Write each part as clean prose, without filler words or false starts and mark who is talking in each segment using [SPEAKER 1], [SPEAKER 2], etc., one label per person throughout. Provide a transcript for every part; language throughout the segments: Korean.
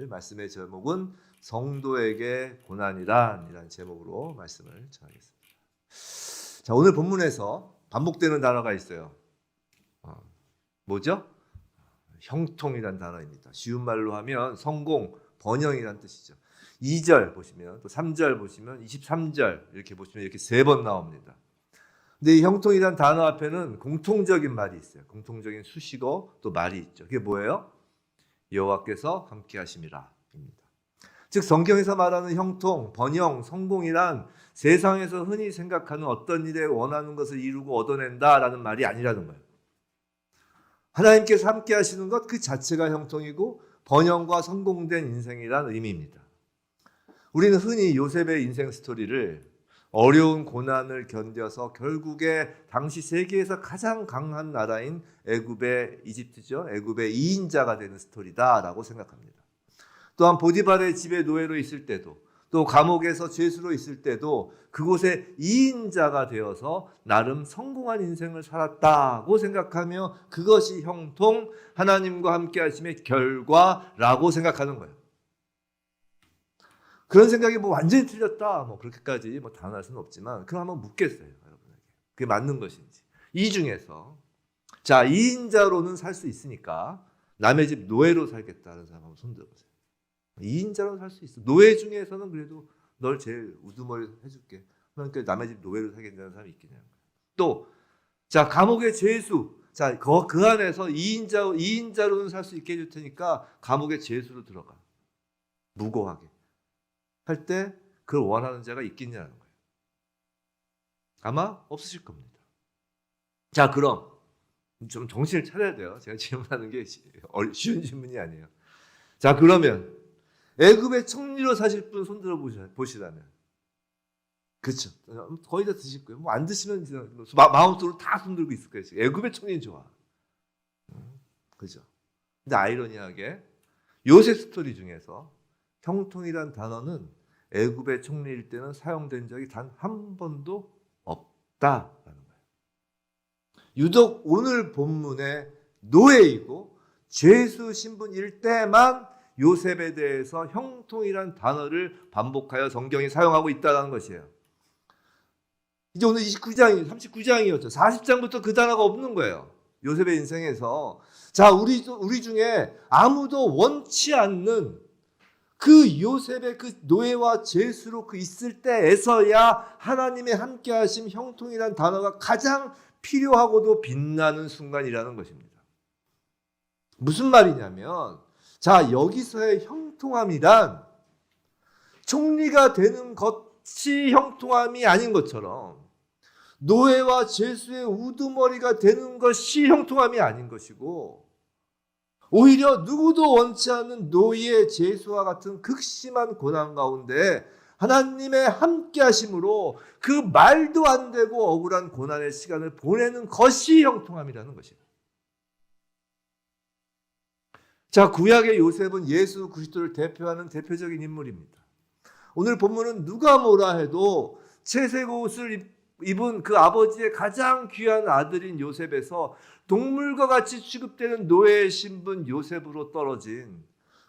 [SPEAKER 1] 말씀의 제목은 성도에게 고난이란이라는 제목으로 말씀을 전하겠습니다. 자, 오늘 본문에서 반복되는 단어가 있어요. 뭐죠? 형통이란 단어입니다. 쉬운 말로 하면 성공, 번영이란 뜻이죠. 2절 보시면 또 3절 보시면 23절 이렇게 보시면 이렇게 3번 나옵니다. 근데 이 형통이란 단어 앞에는 공통적인 말이 있어요. 공통적인 수식어 또 말이 있죠. 그게 뭐예요? 여호와께서 함께 하심이라 입니다. 즉 성경에서 말하는 형통, 번영, 성공이란 세상에서 흔히 생각하는 어떤 일에 원하는 것을 이루고 얻어낸다라는 말이 아니라는 거예요. 하나님께서 함께 하시는 것 그 자체가 형통이고 번영과 성공된 인생이란 의미입니다. 우리는 흔히 요셉의 인생 스토리를 어려운 고난을 견뎌서 결국에 당시 세계에서 가장 강한 나라인 애굽의 이집트죠. 애굽의 2인자가 되는 스토리다라고 생각합니다. 또한 보디발의 집에 노예로 있을 때도 또 감옥에서 죄수로 있을 때도 그곳에 2인자가 되어서 나름 성공한 인생을 살았다고 생각하며 그것이 형통, 하나님과 함께 하심의 결과라고 생각하는 거예요. 그런 생각이 완전히 틀렸다, 그렇게까지 단언할 수는 없지만, 그럼 한번 묻겠어요, 여러분에게. 그게 맞는 것인지. 이 중에서, 자, 2인자로는 살 수 있으니까, 남의 집 노예로 살겠다는 사람 한번 손 들어보세요. 2인자로 살 수 있어. 노예 중에서는 그래도 널 제일 우두머리 해줄게. 그러니까 남의 집 노예로 살겠다는 사람이 있겠냐는 거예요. 또, 자, 감옥의 죄수. 자, 그 안에서 2인자로는 살 수 있게 해줄 테니까, 감옥의 죄수로 들어가. 무고하게. 할 때 그걸 원하는 자가 있겠냐는 거예요. 아마 없으실 겁니다. 자, 그럼 좀 정신을 차려야 돼요. 제가 질문하는 게 쉬운 질문이 아니에요. 자, 그러면 애굽의 총리로 사실 분 손들어 보시라면, 그렇죠? 거의 다 드실 거예요. 안 드시면 마음속으로 다 손들고 있을 거예요. 애굽의 총리는 좋아. 그렇죠? 근데 아이러니하게 요셉 스토리 중에서 형통이란 단어는 애굽의 총리일 때는 사용된 적이 단 한 번도 없다라는 거예요. 유독 오늘 본문의 노예이고 죄수 신분일 때만 요셉에 대해서 형통이란 단어를 반복하여 성경이 사용하고 있다는 것이에요. 이제 오늘 39장이었죠. 40장부터 그 단어가 없는 거예요. 요셉의 인생에서. 자, 우리 중에 아무도 원치 않는 그 요셉의 그 노예와 죄수로 있을 때에서야 하나님의 함께 하심 형통이란 단어가 가장 필요하고도 빛나는 순간이라는 것입니다. 무슨 말이냐면, 자, 여기서의 형통함이란 총리가 되는 것이 형통함이 아닌 것처럼 노예와 죄수의 우두머리가 되는 것이 형통함이 아닌 것이고, 오히려 누구도 원치 않는 노예, 죄수와 같은 극심한 고난 가운데 하나님의 함께 하심으로 그 말도 안 되고 억울한 고난의 시간을 보내는 것이 형통함이라는 것이에요. 자, 구약의 요셉은 예수 그리스도를 대표하는 대표적인 인물입니다. 오늘 본문은 누가 뭐라 해도 채색 옷을 입은 그 아버지의 가장 귀한 아들인 요셉에서 동물과 같이 취급되는 노예의 신분 요셉으로 떨어진,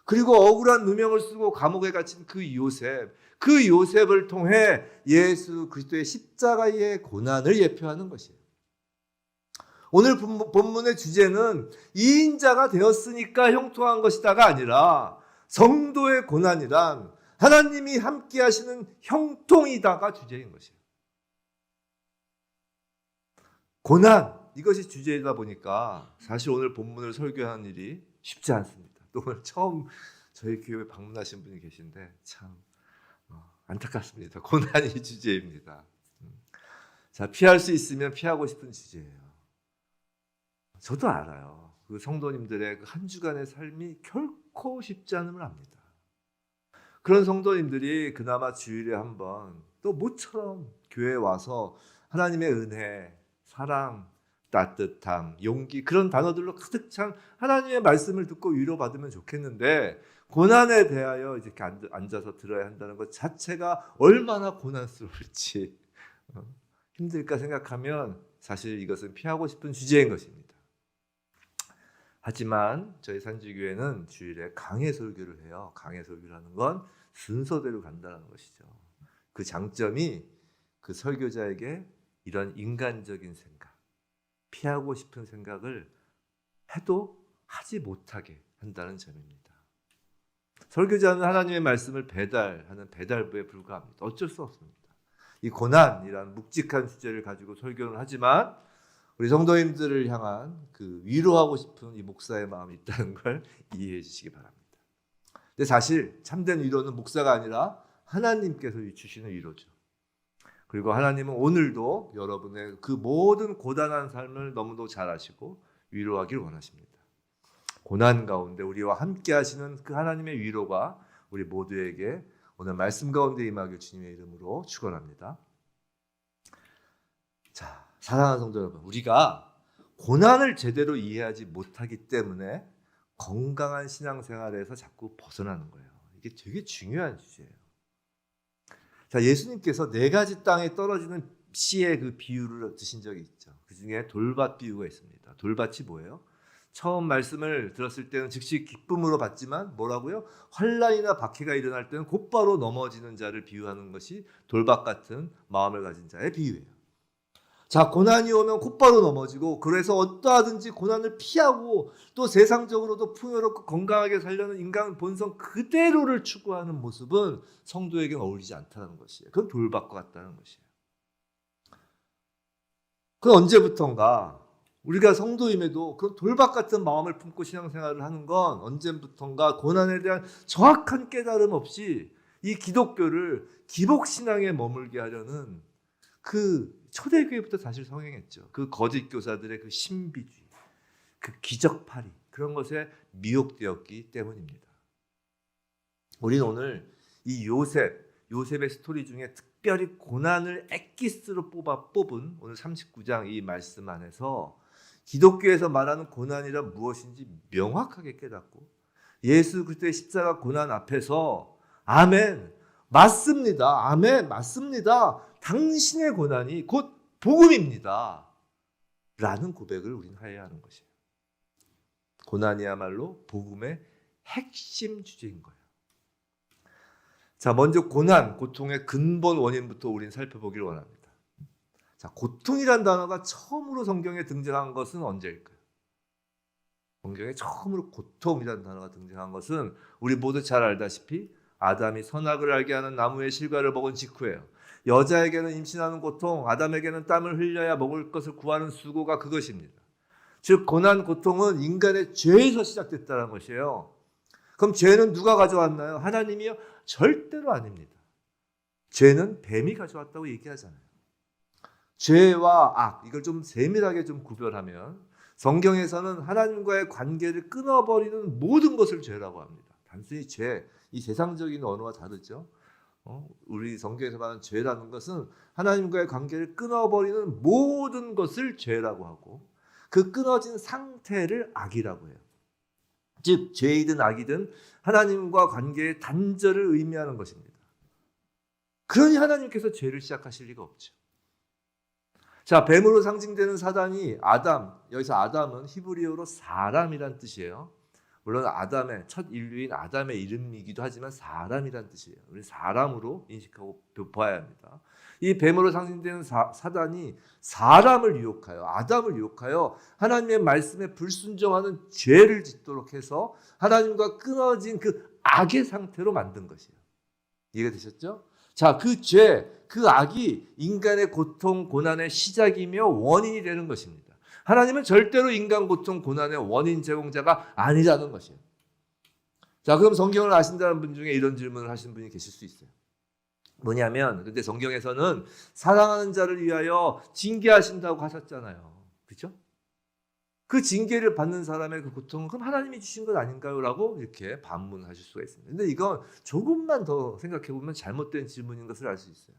[SPEAKER 1] 그리고 억울한 누명을 쓰고 감옥에 갇힌 그 요셉을 통해 예수 그리스도의 십자가의 고난을 예표하는 것이에요. 오늘 본문의 주제는 2인자가 되었으니까 형통한 것이다가 아니라 성도의 고난이란 하나님이 함께 하시는 형통이다가 주제인 것이에요. 고난, 이것이 주제이다 보니까 사실 오늘 본문을 설교하는 일이 쉽지 않습니다. 또 오늘 처음 저희 교회에 방문하신 분이 계신데 참 안타깝습니다. 고난이 주제입니다. 자, 피할 수 있으면 피하고 싶은 주제예요. 저도 알아요. 그 성도님들의 한 주간의 삶이 결코 쉽지 않음을 압니다. 그런 성도님들이 그나마 주일에 한번 또 모처럼 교회에 와서 하나님의 은혜, 사랑, 따뜻함, 용기, 그런 단어들로 가득 찬 하나님의 말씀을 듣고 위로받으면 좋겠는데, 고난에 대하여 이렇게 앉아서 들어야 한다는 것 자체가 얼마나 고난스러울지 힘들까 생각하면 사실 이것은 피하고 싶은 주제인 것입니다. 하지만 저희 산지교회는 주일에 강해 설교를 해요. 강해 설교라는 건 순서대로 간다는 것이죠. 그 장점이 그 설교자에게 이런 인간적인 생각, 피하고 싶은 생각을 해도 하지 못하게 한다는 점입니다. 설교자는 하나님의 말씀을 배달하는 배달부에 불과합니다. 어쩔 수 없습니다. 이 고난이란 묵직한 주제를 가지고 설교를 하지만 우리 성도님들을 향한 그 위로하고 싶은 이 목사의 마음이 있다는 걸 이해해 주시기 바랍니다. 근데 사실 참된 위로는 목사가 아니라 하나님께서 주시는 위로죠. 그리고 하나님은 오늘도 여러분의 그 모든 고단한 삶을 너무도 잘 아시고 위로하길 원하십니다. 고난 가운데 우리와 함께 하시는 그 하나님의 위로가 우리 모두에게 오늘 말씀 가운데 임하길 주님의 이름으로 축원합니다. 자, 사랑하는 성도 여러분, 우리가 고난을 제대로 이해하지 못하기 때문에 건강한 신앙생활에서 자꾸 벗어나는 거예요. 이게 되게 중요한 주제예요. 자, 예수님께서 4가지 땅에 떨어지는 씨의 그 비유를 드신 적이 있죠. 그 중에 돌밭 비유가 있습니다. 돌밭이 뭐예요? 처음 말씀을 들었을 때는 즉시 기쁨으로 받지만 뭐라고요? 환난이나 박해가 일어날 때는 곧바로 넘어지는 자를 비유하는 것이 돌밭 같은 마음을 가진 자의 비유예요. 자, 고난이 오면 곧바로 넘어지고 그래서 어떠하든지 고난을 피하고 또 세상적으로도 풍요롭고 건강하게 살려는 인간 본성 그대로를 추구하는 모습은 성도에게는 어울리지 않다는 것이에요. 그건 돌밭과 같다는 것이에요. 그건 언제부턴가 우리가 성도임에도 그런 돌밭 같은 마음을 품고 신앙생활을 하는 건 언제부턴가 고난에 대한 정확한 깨달음 없이 이 기독교를 기복신앙에 머물게 하려는 그 초대교회부터 사실 성행했죠. 그 거짓 교사들의 그 신비주의, 그 기적팔이 그런 것에 미혹되었기 때문입니다. 우리는 오늘 이 요셉의 스토리 중에 특별히 고난을 엑기스로 뽑은 오늘 39장 이 말씀 안에서 기독교에서 말하는 고난이란 무엇인지 명확하게 깨닫고 예수 그리스도의 십자가 고난 앞에서 아멘, 맞습니다. 아멘, 맞습니다. 당신의 고난이 곧 복음입니다. 라는 고백을 우리는 해야 하는 것이에요. 고난이야말로 복음의 핵심 주제인 거예요. 자, 먼저 고난, 고통의 근본 원인부터 우리는 살펴보기를 원합니다. 자, 고통이란 단어가 처음으로 성경에 등장한 것은 언제일까요? 성경에 처음으로 고통이라는 단어가 등장한 것은 우리 모두 잘 알다시피 아담이 선악을 알게 하는 나무의 실과를 먹은 직후예요. 여자에게는 임신하는 고통, 아담에게는 땀을 흘려야 먹을 것을 구하는 수고가 그것입니다. 즉 고난, 고통은 인간의 죄에서 시작됐다는 것이에요. 그럼 죄는 누가 가져왔나요? 하나님이요? 절대로 아닙니다. 죄는 뱀이 가져왔다고 얘기하잖아요. 죄와 악, 이걸 좀 세밀하게 좀 구별하면 성경에서는 하나님과의 관계를 끊어버리는 모든 것을 죄라고 합니다. 단순히 죄, 이 세상적인 언어와 다르죠. 우리 성경에서 말하는 죄라는 것은 하나님과의 관계를 끊어버리는 모든 것을 죄라고 하고 그 끊어진 상태를 악이라고 해요. 즉 죄이든 악이든 하나님과 관계의 단절을 의미하는 것입니다. 그러니 하나님께서 죄를 시작하실 리가 없죠. 자, 뱀으로 상징되는 사단이 아담, 여기서 아담은 히브리어로 사람이란 뜻이에요. 물론 아담의 첫 인류인 아담의 이름이기도 하지만 사람이란 뜻이에요. 우리 사람으로 인식하고 봐야 합니다. 이 뱀으로 상징되는 사단이 사람을 유혹하여 아담을 유혹하여 하나님의 말씀에 불순종하는 죄를 짓도록 해서 하나님과 끊어진 그 악의 상태로 만든 것이에요. 이해가 되셨죠? 자, 그 죄, 그 악이 인간의 고통, 고난의 시작이며 원인이 되는 것입니다. 하나님은 절대로 인간 고통, 고난의 원인 제공자가 아니라는 것이에요. 자, 그럼 성경을 아신다는 분 중에 이런 질문을 하시는 분이 계실 수 있어요. 뭐냐면, 근데 성경에서는 사랑하는 자를 위하여 징계하신다고 하셨잖아요. 그렇죠? 그 징계를 받는 사람의 그 고통은 그럼 하나님이 주신 것 아닌가요? 라고 이렇게 반문하실 수가 있습니다. 근데 이건 조금만 더 생각해 보면 잘못된 질문인 것을 알 수 있어요.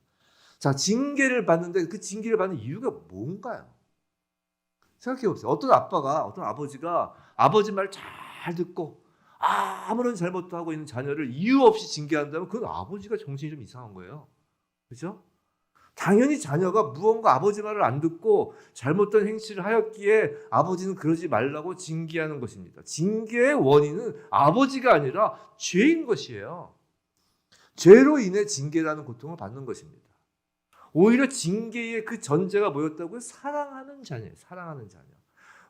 [SPEAKER 1] 자, 징계를 받는데 그 징계를 받는 이유가 뭔가요? 생각해 보세요. 어떤 아버지가 아버지 말 잘 듣고 아무런 잘못도 하고 있는 자녀를 이유 없이 징계한다면 그건 아버지가 정신이 좀 이상한 거예요. 그렇죠? 당연히 자녀가 무언가 아버지 말을 안 듣고 잘못된 행실을 하였기에 아버지는 그러지 말라고 징계하는 것입니다. 징계의 원인은 아버지가 아니라 죄인 것이에요. 죄로 인해 징계라는 고통을 받는 것입니다. 오히려 징계의 그 전제가 뭐였다고요? 사랑하는 자녀예요. 사랑하는 자녀.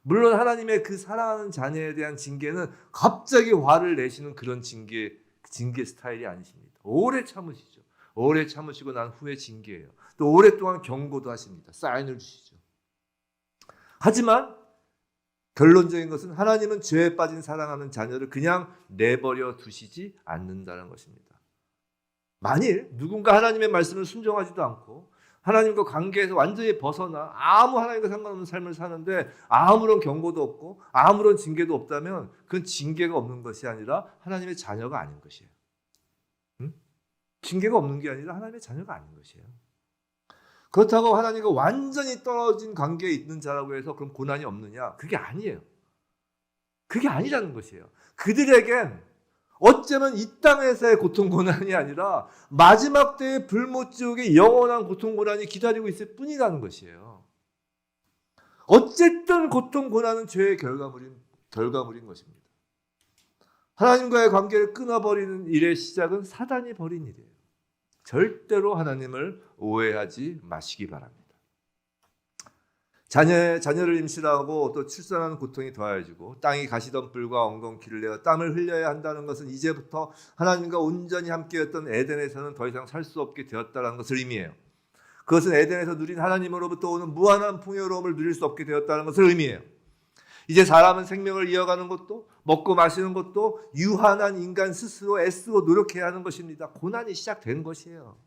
[SPEAKER 1] 물론 하나님의 그 사랑하는 자녀에 대한 징계는 갑자기 화를 내시는 그런 징계 스타일이 아니십니다. 오래 참으시죠. 오래 참으시고 난 후에 징계해요. 또 오랫동안 경고도 하십니다. 사인을 주시죠. 하지만 결론적인 것은 하나님은 죄에 빠진 사랑하는 자녀를 그냥 내버려 두시지 않는다는 것입니다. 만일 누군가 하나님의 말씀을 순종하지도 않고 하나님과 관계에서 완전히 벗어나 아무 하나님과 상관없는 삶을 사는데 아무런 경고도 없고 아무런 징계도 없다면 그건 징계가 없는 것이 아니라 하나님의 자녀가 아닌 것이에요. 응? 징계가 없는 게 아니라 하나님의 자녀가 아닌 것이에요. 그렇다고 하나님과 완전히 떨어진 관계에 있는 자라고 해서 그럼 고난이 없느냐? 그게 아니에요. 그게 아니라는 것이에요. 그들에겐 어쩌면 이 땅에서의 고통 고난이 아니라 마지막 때의 불못지옥의 영원한 고통 고난이 기다리고 있을 뿐이라는 것이에요. 어쨌든 고통 고난은 죄의 결과물인 것입니다. 하나님과의 관계를 끊어버리는 일의 시작은 사단이 벌인 일이에요. 절대로 하나님을 오해하지 마시기 바랍니다. 자녀를 임신하고 또 출산하는 고통이 더해지고 땅이 가시덤불과 엉겅퀴를 내어 땀을 흘려야 한다는 것은 이제부터 하나님과 온전히 함께였던 에덴에서는 더 이상 살 수 없게 되었다는 것을 의미해요. 그것은 에덴에서 누린 하나님으로부터 오는 무한한 풍요로움을 누릴 수 없게 되었다는 것을 의미해요. 이제 사람은 생명을 이어가는 것도 먹고 마시는 것도 유한한 인간 스스로 애쓰고 노력해야 하는 것입니다. 고난이 시작된 것이에요.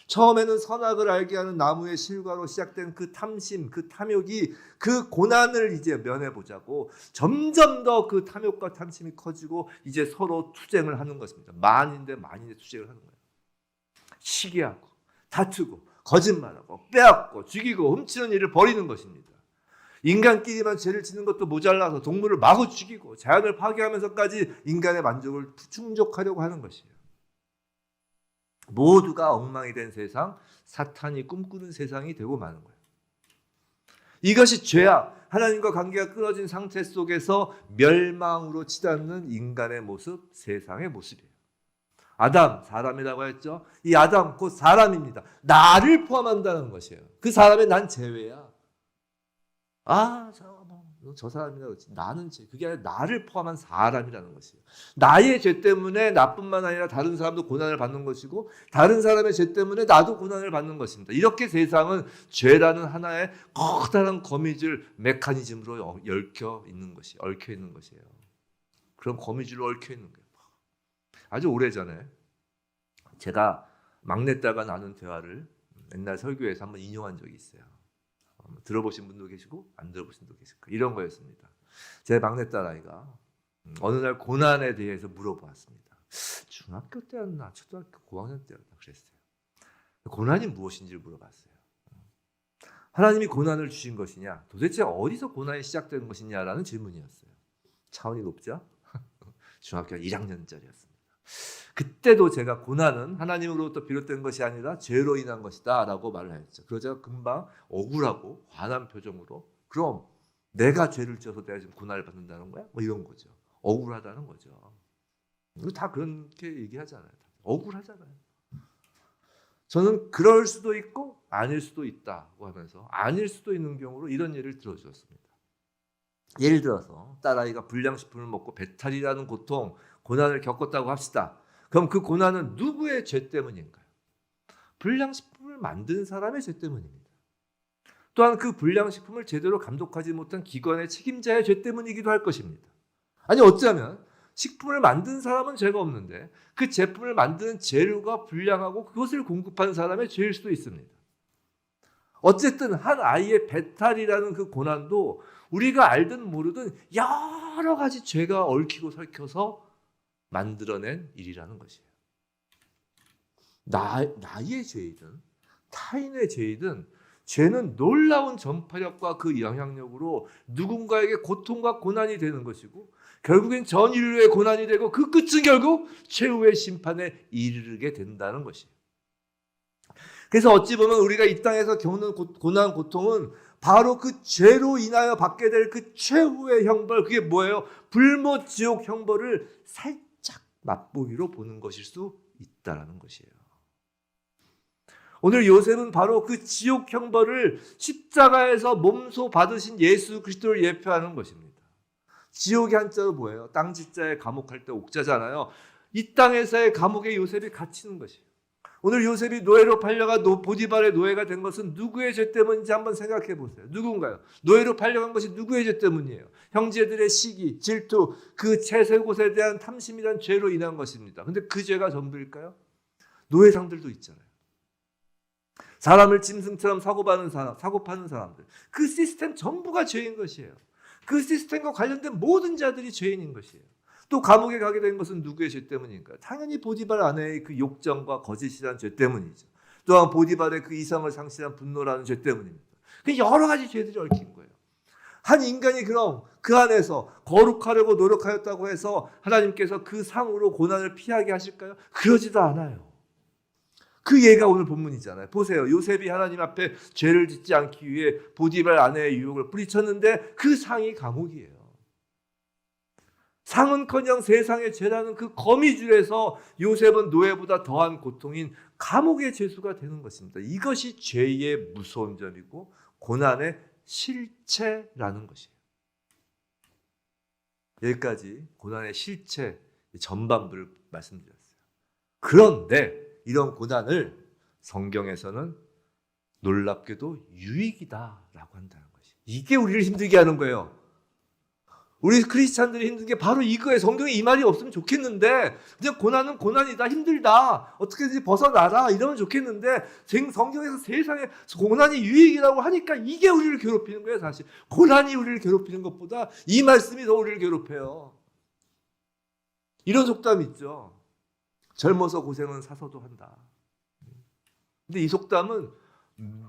[SPEAKER 1] 처음에는 선악을 알게 하는 나무의 실과로 시작된 그 탐심, 그 탐욕이 그 고난을 이제 면해보자고 점점 더 그 탐욕과 탐심이 커지고 이제 서로 투쟁을 하는 것입니다. 만인의 투쟁을 하는 거예요. 시기하고 다투고 거짓말하고 빼앗고 죽이고 훔치는 일을 벌이는 것입니다. 인간끼리만 죄를 짓는 것도 모자라서 동물을 마구 죽이고 자연을 파괴하면서까지 인간의 만족을 충족하려고 하는 것이에요. 모두가 엉망이 된 세상, 사탄이 꿈꾸는 세상이 되고 마는 거예요. 이것이 죄악, 하나님과 관계가 끊어진 상태 속에서 멸망으로 치닫는 인간의 모습, 세상의 모습이에요. 아담, 사람이라고 했죠. 이 아담 곧 사람입니다. 나를 포함한다는 것이에요. 그 사람에 난 제외야. 저 사람이라고 했지. 나는 죄. 그게 아니라 나를 포함한 사람이라는 것이에요. 나의 죄 때문에 나뿐만 아니라 다른 사람도 고난을 받는 것이고 다른 사람의 죄 때문에 나도 고난을 받는 것입니다. 이렇게 세상은 죄라는 하나의 커다란 거미줄 메커니즘으로 얽혀 있는 것이에요. 그런 거미줄로 얽혀 있는 거예요. 아주 오래전에 제가 막내딸과 나눈 대화를 옛날 설교에서 한번 인용한 적이 있어요. 들어보신 분도 계시고 안 들어보신 분도 계시고 이런 거였습니다. 제 막내딸 아이가 어느 날 고난에 대해서 물어보았습니다. 중학교 때였나 초등학교 고학년 때였나 그랬어요. 고난이 무엇인지를 물어봤어요. 하나님이 고난을 주신 것이냐, 도대체 어디서 고난이 시작된 것이냐라는 질문이었어요. 차원이 높죠? 중학교 1학년짜리였습니다. 그때도 제가 고난은 하나님으로부터 비롯된 것이 아니라 죄로 인한 것이다 라고 말을 했죠. 그러자 금방 억울하고 화난 표정으로 그럼 내가 죄를 지어서 내가 지금 고난을 받는다는 거야? 뭐 이런 거죠. 억울하다는 거죠. 다 그렇게 얘기하잖아요. 억울하잖아요. 저는 그럴 수도 있고 아닐 수도 있다고 하면서 아닐 수도 있는 경우로 이런 예를 들어주었습니다. 예를 들어서 딸아이가 불량식품을 먹고 배탈이라는 고통, 고난을 겪었다고 합시다. 그럼 그 고난은 누구의 죄 때문인가요? 불량식품을 만든 사람의 죄 때문입니다. 또한 그 불량식품을 제대로 감독하지 못한 기관의 책임자의 죄 때문이기도 할 것입니다. 아니 어쩌면 식품을 만든 사람은 죄가 없는데 그 제품을 만드는 재료가 불량하고 그것을 공급하는 사람의 죄일 수도 있습니다. 어쨌든 한 아이의 배탈이라는 그 고난도 우리가 알든 모르든 여러 가지 죄가 얽히고 설켜서 만들어낸 일이라는 것이에요. 나의 죄이든 타인의 죄이든 죄는 놀라운 전파력과 그 영향력으로 누군가에게 고통과 고난이 되는 것이고 결국엔 전 인류의 고난이 되고 그 끝은 결국 최후의 심판에 이르게 된다는 것이에요. 그래서 어찌 보면 우리가 이 땅에서 겪는 고난, 고통은 바로 그 죄로 인하여 받게 될 그 최후의 형벌, 그게 뭐예요? 불모 지옥 형벌을 살짝 맛보기로 보는 것일 수 있다라는 것이에요. 오늘 요셉은 바로 그 지옥 형벌을 십자가에서 몸소 받으신 예수 그리스도를 예표하는 것입니다. 지옥의 한자로 뭐예요? 땅지자에 감옥할 때 옥자잖아요. 이 땅에서의 감옥에 요셉이 갇히는 것이에요. 오늘 요셉이 노예로 팔려가 보디발의 노예가 된 것은 누구의 죄 때문인지 한번 생각해 보세요. 누군가요? 노예로 팔려간 것이 누구의 죄 때문이에요? 형제들의 시기, 질투, 그 채색옷에 대한 탐심이란 죄로 인한 것입니다. 근데 그 죄가 전부일까요? 노예상들도 있잖아요. 사람을 짐승처럼 사고 파는 사람들. 그 시스템 전부가 죄인 것이에요. 그 시스템과 관련된 모든 자들이 죄인인 것이에요. 또 감옥에 가게 된 것은 누구의 죄 때문인가요? 당연히 보디발 아내의 그 욕정과 거짓이라는 죄 때문이죠. 또한 보디발의 그 이성을 상실한 분노라는 죄 때문입니다. 여러 가지 죄들이 얽힌 거예요. 한 인간이 그럼 그 안에서 거룩하려고 노력하였다고 해서 하나님께서 그 상으로 고난을 피하게 하실까요? 그러지도 않아요. 그 예가 오늘 본문이잖아요. 보세요. 요셉이 하나님 앞에 죄를 짓지 않기 위해 보디발 아내의 유혹을 뿌리쳤는데 그 상이 감옥이에요. 상은커녕 세상의 죄라는 그 거미줄에서 요셉은 노예보다 더한 고통인 감옥의 죄수가 되는 것입니다. 이것이 죄의 무서운 점이고 고난의 실체라는 것이에요. 여기까지 고난의 실체 전반부를 말씀드렸어요. 그런데 이런 고난을 성경에서는 놀랍게도 유익이다라고 한다는 것이. 이게 우리를 힘들게 하는 거예요. 우리 크리스찬들이 힘든 게 바로 이거예요. 성경에 이 말이 없으면 좋겠는데 그냥 고난은 고난이다, 힘들다, 어떻게든지 벗어나라 이러면 좋겠는데 성경에서 세상에 고난이 유익이라고 하니까 이게 우리를 괴롭히는 거예요. 사실 고난이 우리를 괴롭히는 것보다 이 말씀이 더 우리를 괴롭혀요. 이런 속담이 있죠. 젊어서 고생은 사서도 한다. 근데 이 속담은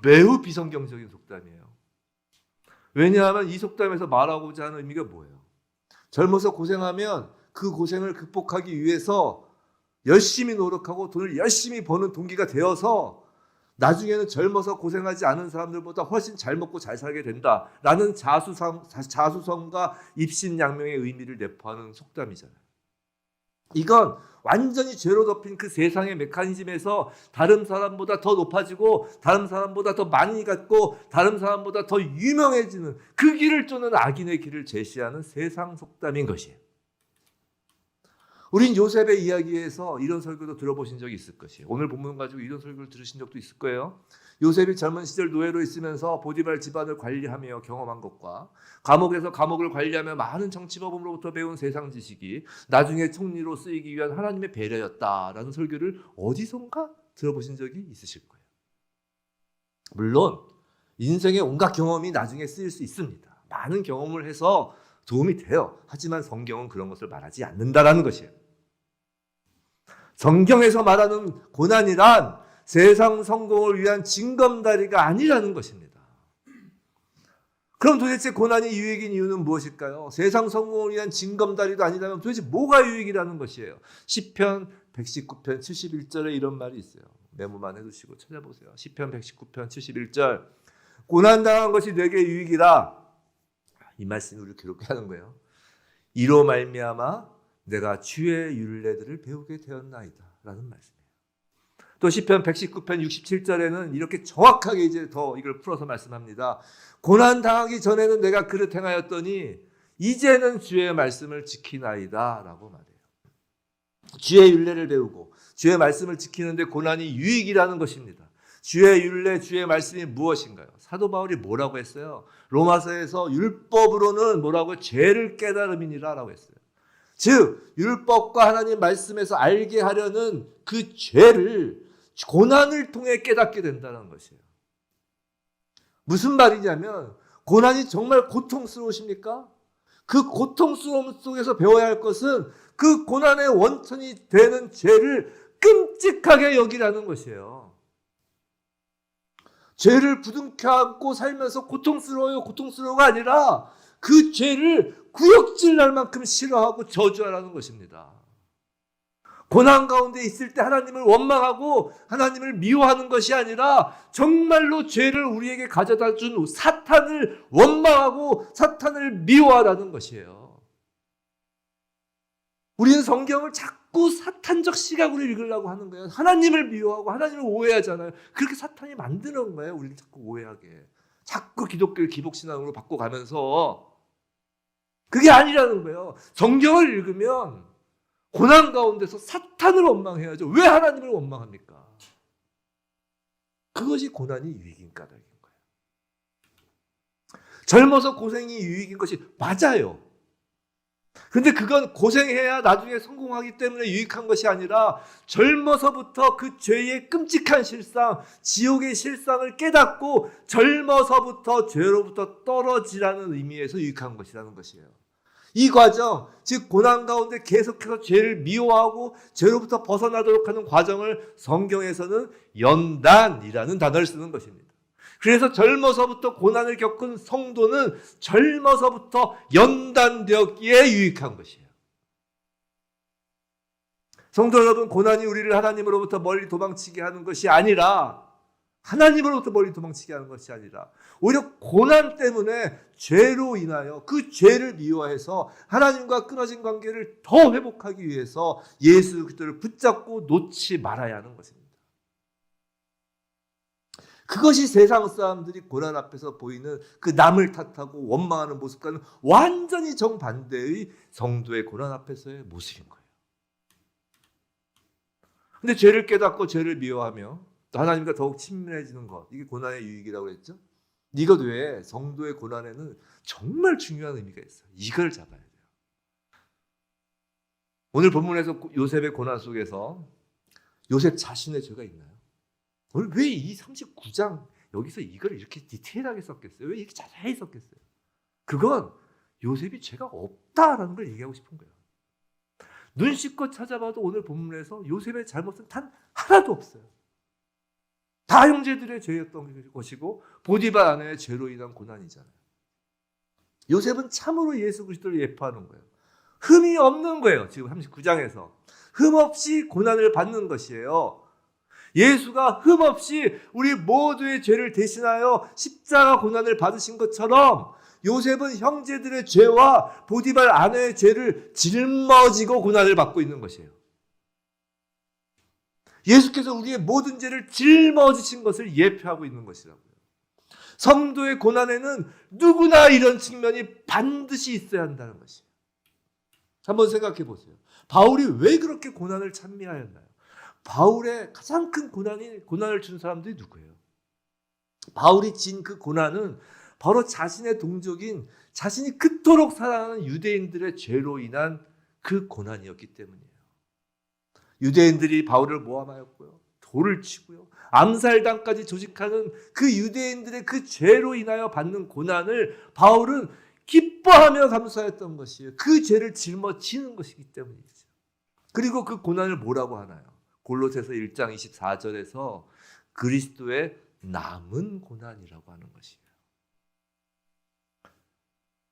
[SPEAKER 1] 매우 비성경적인 속담이에요. 왜냐하면 이 속담에서 말하고자 하는 의미가 뭐예요? 젊어서 고생하면 그 고생을 극복하기 위해서 열심히 노력하고 돈을 열심히 버는 동기가 되어서 나중에는 젊어서 고생하지 않은 사람들보다 훨씬 잘 먹고 잘 살게 된다라는 자수성가 입신양명의 의미를 내포하는 속담이잖아요. 이건 완전히 죄로 덮인 그 세상의 메커니즘에서 다른 사람보다 더 높아지고 다른 사람보다 더 많이 갖고 다른 사람보다 더 유명해지는 그 길을 쫓는 악인의 길을 제시하는 세상 속담인 것이에요. 우린 요셉의 이야기에서 이런 설교도 들어보신 적이 있을 것이에요. 오늘 본문 가지고 이런 설교를 들으신 적도 있을 거예요. 요셉이 젊은 시절 노예로 있으면서 보디발 집안을 관리하며 경험한 것과 감옥에서 감옥을 관리하며 많은 정치법으로부터 배운 세상 지식이 나중에 총리로 쓰이기 위한 하나님의 배려였다라는 설교를 어디선가 들어보신 적이 있으실 거예요. 물론 인생의 온갖 경험이 나중에 쓰일 수 있습니다. 많은 경험을 해서 도움이 돼요. 하지만 성경은 그런 것을 말하지 않는다라는 것이에요. 성경에서 말하는 고난이란 세상 성공을 위한 징검다리가 아니라는 것입니다. 그럼 도대체 고난이 유익인 이유는 무엇일까요? 세상 성공을 위한 징검다리도 아니라면 도대체 뭐가 유익이라는 것이에요? 시편 119편 71절에 이런 말이 있어요. 메모만 해두시고 찾아보세요. 시편 119편 71절 고난당한 것이 내게 유익이라. 이 말씀이 우리를 괴롭게 하는 거예요. 이로 말미암아 내가 주의 율례들을 배우게 되었나이다 라는 말씀이에요. 또 시편 119편 67절에는 이렇게 정확하게 이제 더 이걸 풀어서 말씀합니다. 고난 당하기 전에는 내가 그릇 행하였더니 이제는 주의 말씀을 지키나이다 라고 말해요. 주의 율례를 배우고 주의 말씀을 지키는데 고난이 유익이라는 것입니다. 주의 율례, 주의 말씀이 무엇인가요? 사도 바울이 뭐라고 했어요? 로마서에서 율법으로는 뭐라고? 죄를 깨달음이니라 라고 했어요. 즉 율법과 하나님 말씀에서 알게 하려는 그 죄를 고난을 통해 깨닫게 된다는 것이에요. 무슨 말이냐면 고난이 정말 고통스러우십니까? 그 고통스러움 속에서 배워야 할 것은 그 고난의 원천이 되는 죄를 끔찍하게 여기라는 것이에요. 죄를 부둥켜 안고 살면서 고통스러워가 아니라 그 죄를 구역질 날 만큼 싫어하고 저주하라는 것입니다. 고난 가운데 있을 때 하나님을 원망하고 하나님을 미워하는 것이 아니라 정말로 죄를 우리에게 가져다 준 사탄을 원망하고 사탄을 미워하라는 것이에요. 우리는 성경을 자꾸 사탄적 시각으로 읽으려고 하는 거예요. 하나님을 미워하고 하나님을 오해하잖아요. 그렇게 사탄이 만드는 거예요. 우리를 자꾸 오해하게. 자꾸 기독교를 기복신앙으로 바꿔가면서. 그게 아니라는 거예요. 성경을 읽으면 고난 가운데서 사탄을 원망해야죠. 왜 하나님을 원망합니까? 그것이 고난이 유익인 까닭인 거예요. 젊어서 고생이 유익인 것이 맞아요. 근데 그건 고생해야 나중에 성공하기 때문에 유익한 것이 아니라 젊어서부터 그 죄의 끔찍한 실상, 지옥의 실상을 깨닫고 젊어서부터 죄로부터 떨어지라는 의미에서 유익한 것이라는 것이에요. 이 과정, 즉 고난 가운데 계속해서 죄를 미워하고 죄로부터 벗어나도록 하는 과정을 성경에서는 연단이라는 단어를 쓰는 것입니다. 그래서 젊어서부터 고난을 겪은 성도는 젊어서부터 연단되었기에 유익한 것이에요. 성도 여러분, 고난이 우리를 하나님으로부터 멀리 도망치게 하는 것이 아니라 하나님으로부터 멀리 도망치게 하는 것이 아니라 오히려 고난 때문에 죄로 인하여 그 죄를 미워해서 하나님과 끊어진 관계를 더 회복하기 위해서 예수 그리스도를 붙잡고 놓지 말아야 하는 것입니다. 그것이 세상 사람들이 고난 앞에서 보이는 그 남을 탓하고 원망하는 모습과는 완전히 정반대의 성도의 고난 앞에서의 모습인 거예요. 근데 죄를 깨닫고 죄를 미워하며 또 하나님과 더욱 친밀해지는 것, 이게 고난의 유익이라고 했죠. 이것 외에 성도의 고난에는 정말 중요한 의미가 있어요. 이걸 잡아야 돼요. 오늘 본문에서 요셉의 고난 속에서 요셉 자신의 죄가 있나요? 오늘 왜 이 39장 여기서 이걸 이렇게 디테일하게 썼겠어요? 왜 이렇게 자세히 썼겠어요? 그건 요셉이 죄가 없다라는 걸 얘기하고 싶은 거예요. 눈씻고 찾아봐도 오늘 본문에서 요셉의 잘못은 단 하나도 없어요. 다 형제들의 죄였던 것이고 보디발 아내의 죄로 인한 고난이잖아요. 요셉은 참으로 예수 그리스도를 예표하는 거예요. 흠이 없는 거예요. 지금 39장에서 흠 없이 고난을 받는 것이에요. 예수가 흠 없이 우리 모두의 죄를 대신하여 십자가 고난을 받으신 것처럼 요셉은 형제들의 죄와 보디발 아내의 죄를 짊어지고 고난을 받고 있는 것이에요. 예수께서 우리의 모든 죄를 짊어지신 것을 예표하고 있는 것이라고요. 성도의 고난에는 누구나 이런 측면이 반드시 있어야 한다는 것이에요. 한번 생각해 보세요. 바울이 왜 그렇게 고난을 찬미하였나요? 바울의 가장 큰 고난을 준 사람들이 누구예요? 바울이 진 그 고난은 바로 자신의 동족인 자신이 그토록 사랑하는 유대인들의 죄로 인한 그 고난이었기 때문이에요. 유대인들이 바울을 모함하였고요. 돌을 치고요. 암살당까지 조직하는 그 유대인들의 그 죄로 인하여 받는 고난을 바울은 기뻐하며 감수하였던 것이에요. 그 죄를 짊어지는 것이기 때문이죠. 그리고 그 고난을 뭐라고 하나요? 골로새서 1장 24절에서 그리스도의 남은 고난이라고 하는 것이에요.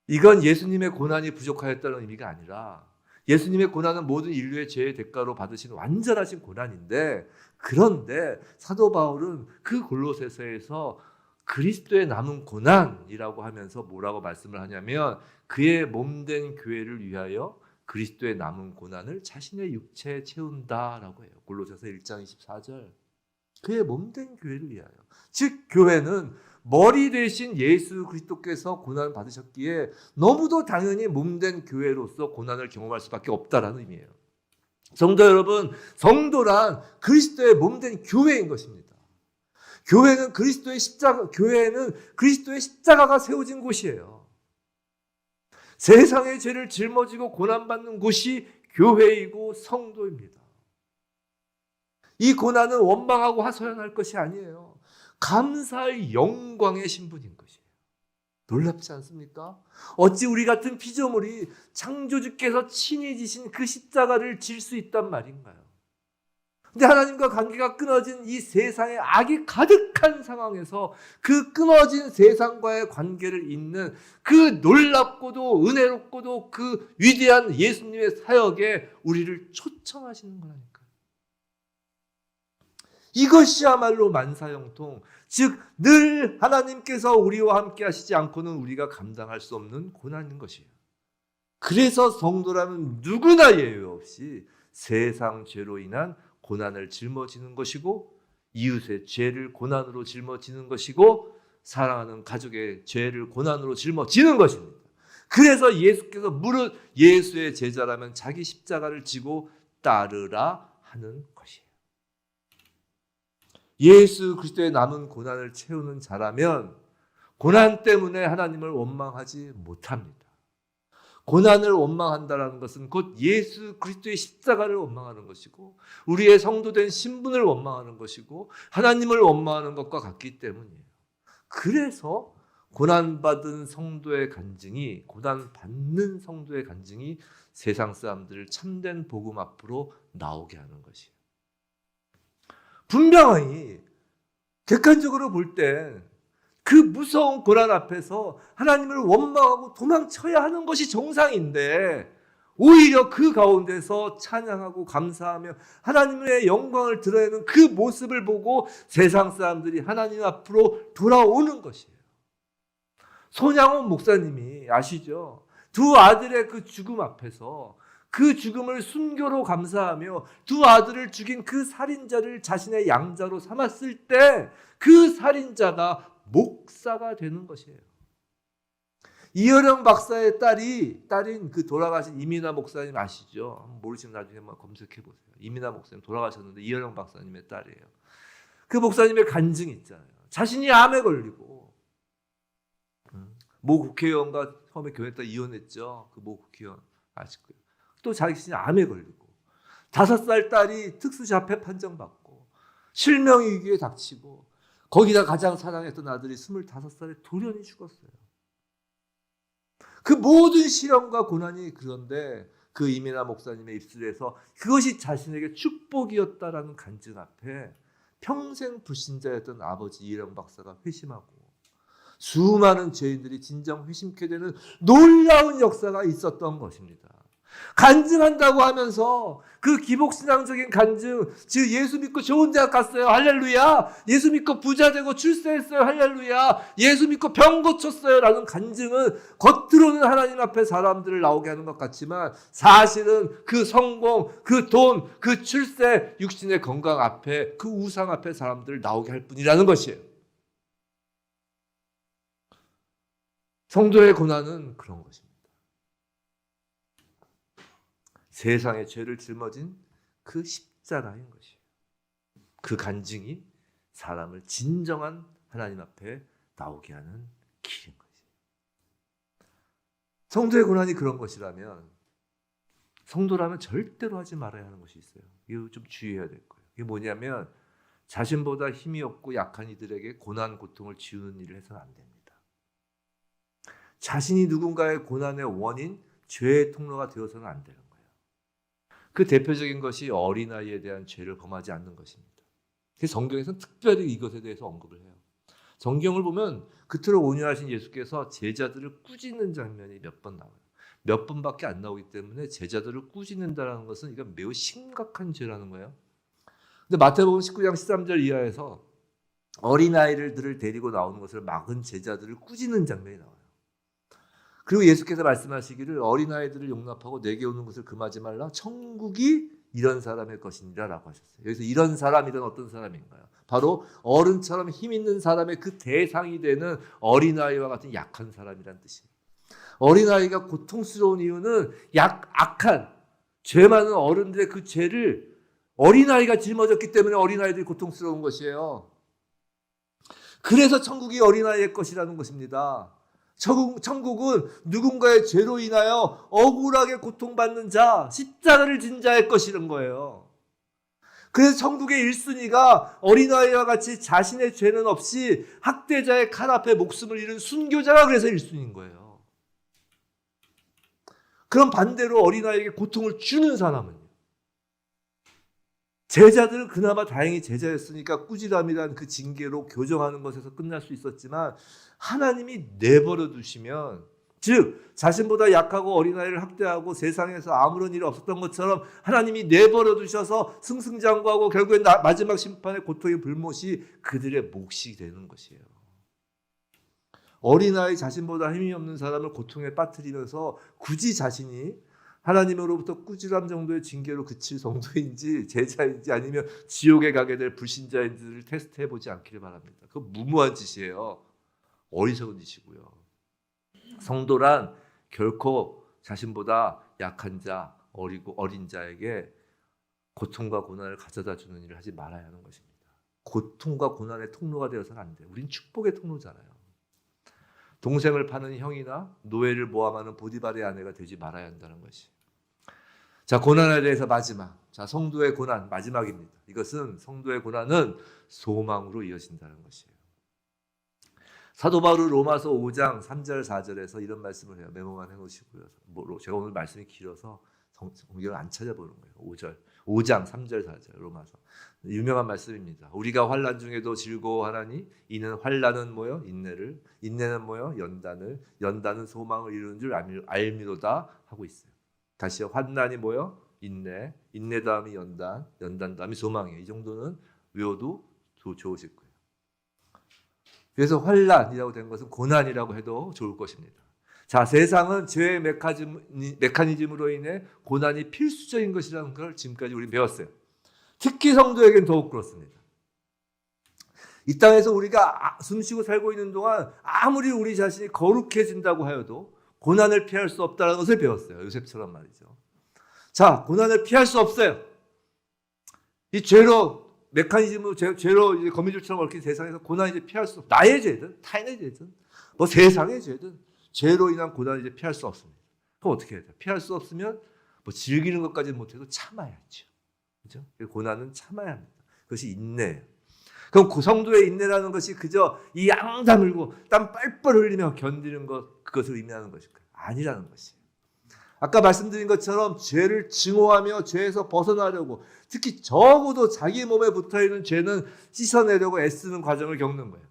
[SPEAKER 1] 이건 예수님의 고난이 부족하였다는 의미가 아니라 예수님의 고난은 모든 인류의 죄의 대가로 받으신 완전하신 고난인데, 그런데 사도 바울은 그 골로새서에서 그리스도의 남은 고난이라고 하면서 뭐라고 말씀을 하냐면 그의 몸된 교회를 위하여 그리스도의 남은 고난을 자신의 육체에 채운다라고 해요. 골로새서 1장 24절. 그의 몸된 교회를 위하여. 즉 교회는 머리 대신 예수 그리스도께서 고난을 받으셨기에 너무도 당연히 몸된 교회로서 고난을 경험할 수밖에 없다라는 의미예요. 성도 여러분, 성도란 그리스도의 몸된 교회인 것입니다. 교회는 그리스도의 십자가가 세워진 곳이에요. 세상의 죄를 짊어지고 고난받는 곳이 교회이고 성도입니다. 이 고난은 원망하고 하소연할 것이 아니에요. 감사의 영광의 신분인 것이에요. 놀랍지 않습니까? 어찌 우리 같은 피조물이 창조주께서 친히 지신 그 십자가를 질 수 있단 말인가요? 근데 하나님과 관계가 끊어진 이 세상에 악이 가득한 상황에서 그 끊어진 세상과의 관계를 잇는 그 놀랍고도 은혜롭고도 그 위대한 예수님의 사역에 우리를 초청하시는 거라니까요. 이것이야말로 만사형통, 즉 늘 하나님께서 우리와 함께 하시지 않고는 우리가 감당할 수 없는 고난인 것이에요. 그래서 성도라면 누구나 예외 없이 세상 죄로 인한 고난을 짊어지는 것이고, 이웃의 죄를 고난으로 짊어지는 것이고, 사랑하는 가족의 죄를 고난으로 짊어지는 것입니다. 그래서 예수께서 무릇 예수의 제자라면 자기 십자가를 지고 따르라 하는 것이에요. 예수 그리스도의 남은 고난을 채우는 자라면 고난 때문에 하나님을 원망하지 못합니다. 고난을 원망한다는 것은 곧 예수 그리스도의 십자가를 원망하는 것이고, 우리의 성도된 신분을 원망하는 것이고, 하나님을 원망하는 것과 같기 때문이에요. 그래서 고난받은 성도의 간증이, 고난받는 성도의 간증이 세상 사람들을 참된 복음 앞으로 나오게 하는 것이에요. 분명히 객관적으로 볼 때 그 무서운 고난 앞에서 하나님을 원망하고 도망쳐야 하는 것이 정상인데, 오히려 그 가운데서 찬양하고 감사하며 하나님의 영광을 드러내는 그 모습을 보고 세상 사람들이 하나님 앞으로 돌아오는 것이에요. 손양원 목사님이 아시죠? 두 아들의 그 죽음 앞에서 그 죽음을 순교로 감사하며 두 아들을 죽인 그 살인자를 자신의 양자로 삼았을 때 그 살인자가 목사가 되는 것이에요. 이어령 박사의 딸인 그 돌아가신 이민아 목사님 아시죠? 모르시면 나중에 한번 검색해 보세요. 이민아 목사님 돌아가셨는데 이어령 박사님의 딸이에요. 그 목사님의 간증이 있잖아요. 자신이 암에 걸리고 모 국회의원과 처음에 교회 때 이혼했죠. 그 모 국회의원 아실 거예요. 또 자신이 암에 걸리고 5살 딸이 특수자폐 판정받고 실명위기에 닥치고, 거기다 가장 사랑했던 아들이 25살에 돌연히 죽었어요. 그 모든 시련과 고난이, 그런데 그 이민아 목사님의 입술에서 그것이 자신에게 축복이었다라는 간증 앞에 평생 불신자였던 아버지 이령 박사가 회심하고 수많은 죄인들이 진정 회심케 되는 놀라운 역사가 있었던 것입니다. 간증한다고 하면서 그 기복신앙적인 간증, 즉 예수 믿고 좋은 대학 갔어요, 할렐루야. 예수 믿고 부자 되고 출세했어요, 할렐루야. 예수 믿고 병 고쳤어요 라는 간증은 겉으로는 하나님 앞에 사람들을 나오게 하는 것 같지만, 사실은 그 성공, 그 돈, 그 출세, 육신의 건강 앞에, 그 우상 앞에 사람들을 나오게 할 뿐이라는 것이에요. 성도의 고난은 그런 것입니다. 세상의 죄를 짊어진 그 십자가인 것이에요. 그 간증이 사람을 진정한 하나님 앞에 나오게 하는 길인 것이에요. 성도의 고난이 그런 것이라면 성도라면 절대로 하지 말아야 하는 것이 있어요. 이거 좀 주의해야 될 거예요. 이게 뭐냐면, 자신보다 힘이 없고 약한 이들에게 고난, 고통을 지우는 일을 해서는 안 됩니다. 자신이 누군가의 고난의 원인, 죄의 통로가 되어서는 안 되는 거예요. 그 대표적인 것이 어린아이에 대한 죄를 범하지 않는 것입니다. 그래서 성경에서는 특별히 이것에 대해서 언급을 해요. 성경을 보면 그토록 온유하신 예수께서 제자들을 꾸짖는 장면이 몇 번 나와요. 몇 번밖에 안 나오기 때문에 제자들을 꾸짖는다는 것은 이건 매우 심각한 죄라는 거예요. 근데 마태복음 19장 13절 이하에서 어린아이들을 데리고 나오는 것을 막은 제자들을 꾸짖는 장면이 나와요. 그리고 예수께서 말씀하시기를 어린아이들을 용납하고 내게 오는 것을 금하지 말라. 천국이 이런 사람의 것이니라 라고 하셨어요. 여기서 이런 사람이란 어떤 사람인가요? 바로 어른처럼 힘 있는 사람의 그 대상이 되는 어린아이와 같은 약한 사람이란 뜻이에요. 어린아이가 고통스러운 이유는 악한, 죄 많은 어른들의 그 죄를 어린아이가 짊어졌기 때문에 어린아이들이 고통스러운 것이에요. 그래서 천국이 어린아이의 것이라는 것입니다. 천국은 누군가의 죄로 인하여 억울하게 고통받는 자, 십자가를 진 자의 것이라는 거예요. 그래서 천국의 1순위가 어린아이와 같이 자신의 죄는 없이 학대자의 칼 앞에 목숨을 잃은 순교자가 그래서 1순위인 거예요. 그럼 반대로 어린아이에게 고통을 주는 사람은요? 제자들은 그나마 다행히 제자였으니까 꾸지람이란 그 징계로 교정하는 것에서 끝날 수 있었지만 하나님이 내버려 두시면, 즉 자신보다 약하고 어린아이를 학대하고 세상에서 아무런 일이 없었던 것처럼 하나님이 내버려 두셔서 승승장구하고 결국엔 마지막 심판의 고통의 불못이 그들의 몫이 되는 것이에요. 어린아이 자신보다 힘이 없는 사람을 고통에 빠뜨리면서 굳이 자신이 하나님으로부터 꾸지람 정도의 징계로 그칠 정도인지 제자인지 아니면 지옥에 가게 될 불신자인지를 테스트해보지 않기를 바랍니다. 그건 무모한 짓이에요. 어리석은 짓이고요. 성도란 결코 자신보다 약한 자, 어린 자에게 고통과 고난을 가져다 주는 일을 하지 말아야 하는 것입니다. 고통과 고난의 통로가 되어서는 안 돼요. 우린 축복의 통로잖아요. 동생을 파는 형이나 노예를 모함하는 보디발의 아내가 되지 말아야 한다는 것이. 자, 고난에 대해서 마지막. 자, 성도의 고난 마지막입니다. 이것은 성도의 고난은 소망으로 이어진다는 것이에요. 사도 바울은 로마서 5장 3절 4절에서 이런 말씀을 해요. 메모만 해놓으시고요. 제가 오늘 말씀이 길어서 성경을 안 찾아보는 거예요. 5장 3절 4절 로마서. 유명한 말씀입니다. 우리가 환난 중에도 즐거워하나니 이는 환난은 뭐요? 인내를, 인내는 뭐요? 연단을, 연단은 소망을 이루는 줄 알미로다 하고 있어요. 다시요. 환난이 뭐요? 인내, 인내 다음이 연단, 연단 다음이 소망이에요. 이 정도는 외워도 좋으실 거예요. 그래서 환난이라고 된 것은 고난이라고 해도 좋을 것입니다. 자, 세상은 죄의 메커니즘으로 인해 고난이 필수적인 것이라는 걸 지금까지 우리 배웠어요. 특히 성도에게는 더욱 그렇습니다. 이 땅에서 우리가 숨쉬고 살고 있는 동안 아무리 우리 자신이 거룩해진다고 하여도 고난을 피할 수 없다는 것을 배웠어요. 요셉처럼 말이죠. 자, 고난을 피할 수 없어요. 이 죄로 메커니즘으로 죄로 이제 거미줄처럼 얽힌 세상에서 고난을 이제 피할 수 없어요. 나의 죄든 타인의 죄든 뭐 세상의 죄든 죄로 인한 고난을 이제 피할 수 없습니다. 그럼 어떻게 해야 돼요? 피할 수 없으면 뭐 즐기는 것까지는 못해도 참아야죠. 그렇죠? 고난은 참아야 합니다. 그것이 인내예요. 그럼 성도의 인내라는 것이 그저 이 양 다물고 땀 뻘뻘 흘리며 견디는 것, 그것을 의미하는 것일까요? 아니라는 것이에요. 아까 말씀드린 것처럼 죄를 증오하며 죄에서 벗어나려고, 특히 적어도 자기 몸에 붙어있는 죄는 씻어내려고 애쓰는 과정을 겪는 거예요.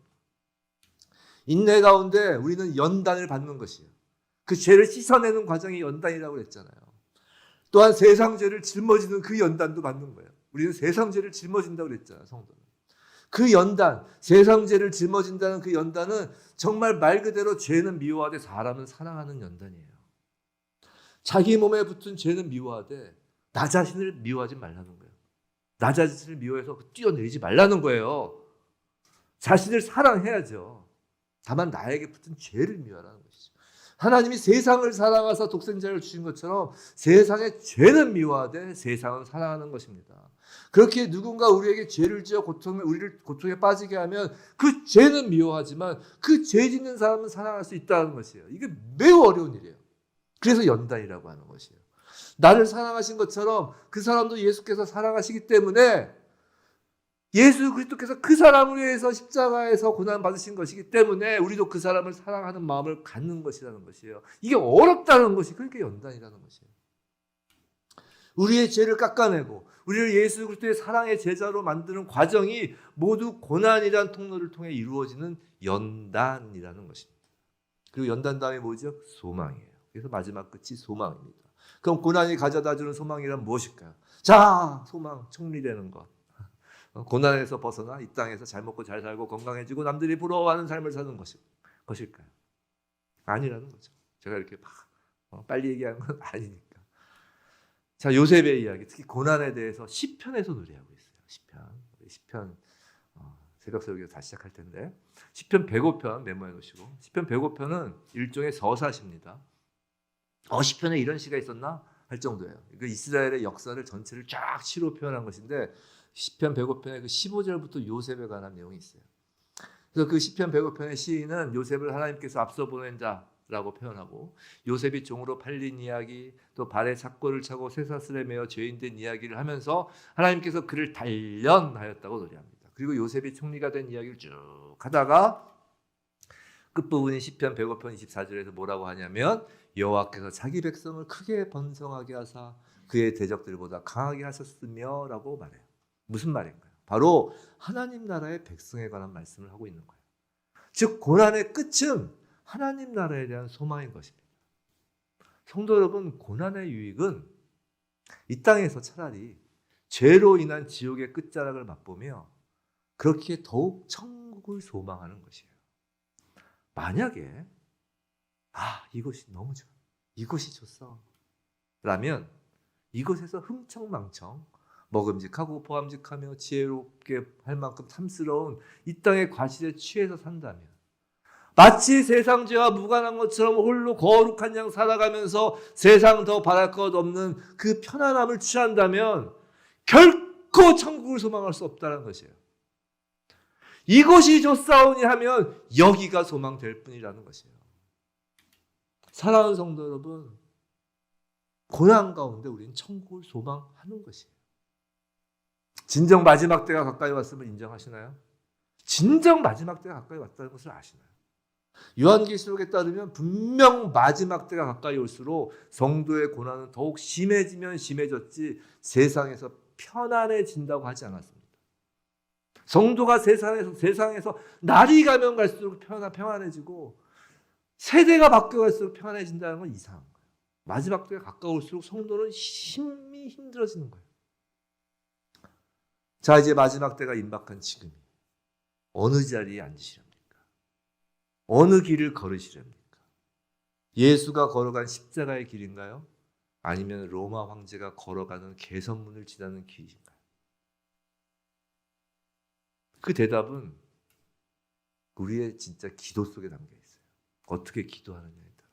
[SPEAKER 1] 인내 가운데 우리는 연단을 받는 것이에요. 그 죄를 씻어내는 과정이 연단이라고 했잖아요. 또한 세상 죄를 짊어지는 그 연단도 받는 거예요. 우리는 세상 죄를 짊어진다고 그랬잖아요, 성도는. 그 연단, 세상 죄를 짊어진다는 그 연단은 정말 말 그대로 죄는 미워하되 사람은 사랑하는 연단이에요. 자기 몸에 붙은 죄는 미워하되 나 자신을 미워하지 말라는 거예요. 나 자신을 미워해서 뛰어내리지 말라는 거예요. 자신을 사랑해야죠. 다만 나에게 붙은 죄를 미워하라는 것이죠. 하나님이 세상을 사랑하사 독생자를 주신 것처럼 세상의 죄는 미워하되 세상은 사랑하는 것입니다. 그렇게 누군가 우리에게 죄를 지어 우리를 고통에 빠지게 하면 그 죄는 미워하지만 그 죄 짓는 사람은 사랑할 수 있다는 것이에요. 이게 매우 어려운 일이에요. 그래서 연단이라고 하는 것이에요. 나를 사랑하신 것처럼 그 사람도 예수께서 사랑하시기 때문에 예수 그리스도께서 그 사람을 위해서 십자가에서 고난 받으신 것이기 때문에 우리도 그 사람을 사랑하는 마음을 갖는 것이라는 것이에요. 이게 어렵다는 것이 그러니까 연단이라는 것이에요. 우리의 죄를 깎아내고 우리를 예수 그리스도의 사랑의 제자로 만드는 과정이 모두 고난이라는 통로를 통해 이루어지는 연단이라는 것입니다. 그리고 연단 다음에 뭐죠? 소망이에요. 그래서 마지막 끝이 소망입니다. 그럼 고난이 가져다주는 소망이란 무엇일까요? 자, 소망, 청리되는 것. 고난에서 벗어나 이 땅에서 잘 먹고 잘 살고 건강해지고 남들이 부러워하는 삶을 사는 것일까요? 아니라는 거죠. 제가 이렇게 막 빨리 얘기하는 건 아니니까. 자, 요셉의 이야기, 특히 고난에 대해서 시편에서 노래하고 있어요. 시편 새벽 설교 다시 시작할 텐데 시편 105편 메모해 놓으시고, 시편 105편은 일종의 서사십니다. 시편에 이런 시가 있었나 할 정도예요. 그 이스라엘의 역사를 전체를 쫙 시로 표현한 것인데 시편 105편의 그 15절부터 요셉에 관한 내용이 있어요. 그래서 그 시편 105편의 시인은 요셉을 하나님께서 앞서 보낸 자라고 표현하고, 요셉이 종으로 팔린 이야기, 또 발에 착고를 차고 쇠사슬에 매어 죄인된 이야기를 하면서 하나님께서 그를 단련하였다고 노래합니다. 그리고 요셉이 총리가 된 이야기를 쭉 하다가 끝부분이 시편 105편 24절에서 뭐라고 하냐면, 여호와께서 자기 백성을 크게 번성하게 하사 그의 대적들보다 강하게 하셨으며 라고 말해요. 무슨 말인가요? 바로 하나님 나라의 백성에 관한 말씀을 하고 있는 거예요. 즉 고난의 끝은 하나님 나라에 대한 소망인 것입니다. 성도 여러분, 고난의 유익은 이 땅에서 차라리 죄로 인한 지옥의 끝자락을 맛보며 그렇게 더욱 천국을 소망하는 것이에요. 만약에 이곳이 너무 좋아, 이곳이 좋소 라면 이곳에서 흥청망청 먹음직하고 보암직하며 지혜롭게 할 만큼 탐스러운 이 땅의 과실에 취해서 산다면, 마치 세상 죄와 무관한 것처럼 홀로 거룩한 양 살아가면서 세상 더 바랄 것 없는 그 편안함을 취한다면 결코 천국을 소망할 수 없다는 것이에요. 이곳이 좋사오니 하면 여기가 소망될 뿐이라는 것이에요. 사랑하는 성도 여러분, 고난 가운데 우리는 천국을 소망하는 것이에요. 진정 마지막 때가 가까이 왔음을 인정하시나요? 진정 마지막 때가 가까이 왔다는 것을 아시나요? 요한계시록에 따르면 분명 마지막 때가 가까이 올수록 성도의 고난은 더욱 심해지면 심해졌지 세상에서 편안해진다고 하지 않았습니다. 성도가 세상에서 날이 가면 갈수록 평안해지고 세대가 바뀌어갈수록 평안해진다는 건 이상한 거예요. 마지막 때가 가까울수록 성도는 힘이 힘들어지는 거예요. 자, 이제 마지막 때가 임박한 지금이 어느 자리에 앉으시렵니까? 어느 길을 걸으시렵니까? 예수가 걸어간 십자가의 길인가요? 아니면 로마 황제가 걸어가는 개선문을 지나는 길인가요? 그 대답은 우리의 진짜 기도 속에 담겨 있어요. 어떻게 기도하느냐에 따라.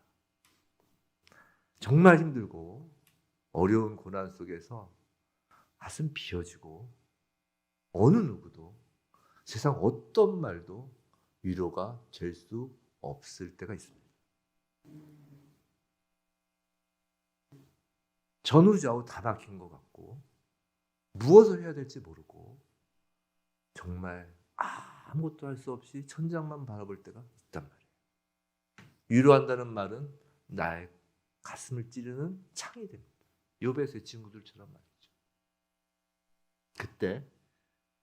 [SPEAKER 1] 정말 힘들고 어려운 고난 속에서 가슴 비어지고 어느 누구도 세상 어떤 말도 위로가 될 수 없을 때가 있습니다. 전후좌우 다 막힌 것 같고 무엇을 해야 될지 모르고 정말 아무것도 할 수 없이 천장만 바라볼 때가 있단 말이에요. 위로한다는 말은 나의 가슴을 찌르는 창이 됩니다. 욥의 친구들처럼 말이죠. 그때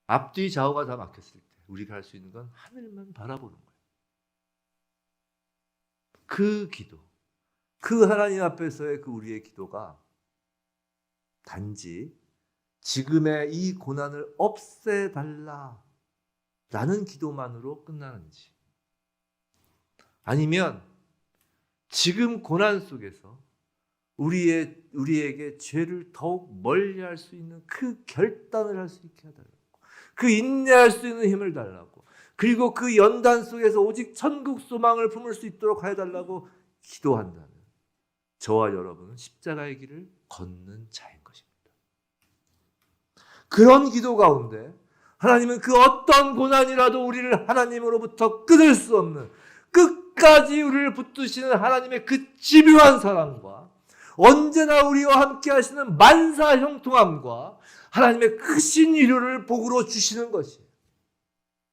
[SPEAKER 1] 앞뒤 좌우가 다 막혔을 때 우리가 할 수 있는 건 하늘만 바라보는 거예요. 그 기도, 그 하나님 앞에서의 그 우리의 기도가 단지 지금의 이 고난을 없애달라 라는 기도만으로 끝나는지, 아니면 지금 고난 속에서 우리에게 죄를 더욱 멀리할 수 있는 그 결단을 할 수 있게 해달라고, 그 인내할 수 있는 힘을 달라고, 그리고 그 연단 속에서 오직 천국 소망을 품을 수 있도록 해달라고 기도한다면 저와 여러분은 십자가의 길을 걷는 자인 것입니다. 그런 기도 가운데 하나님은 그 어떤 고난이라도 우리를 하나님으로부터 끊을 수 없는, 끝까지 우리를 붙드시는 하나님의 그 집요한 사랑과 언제나 우리와 함께 하시는 만사 형통함과 하나님의 크신 위로를 복으로 주시는 것이에요.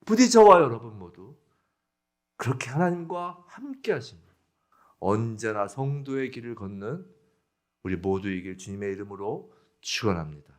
[SPEAKER 1] 부디 저와 여러분 모두 그렇게 하나님과 함께 하시며 언제나 성도의 길을 걷는 우리 모두이길 주님의 이름으로 축원합니다.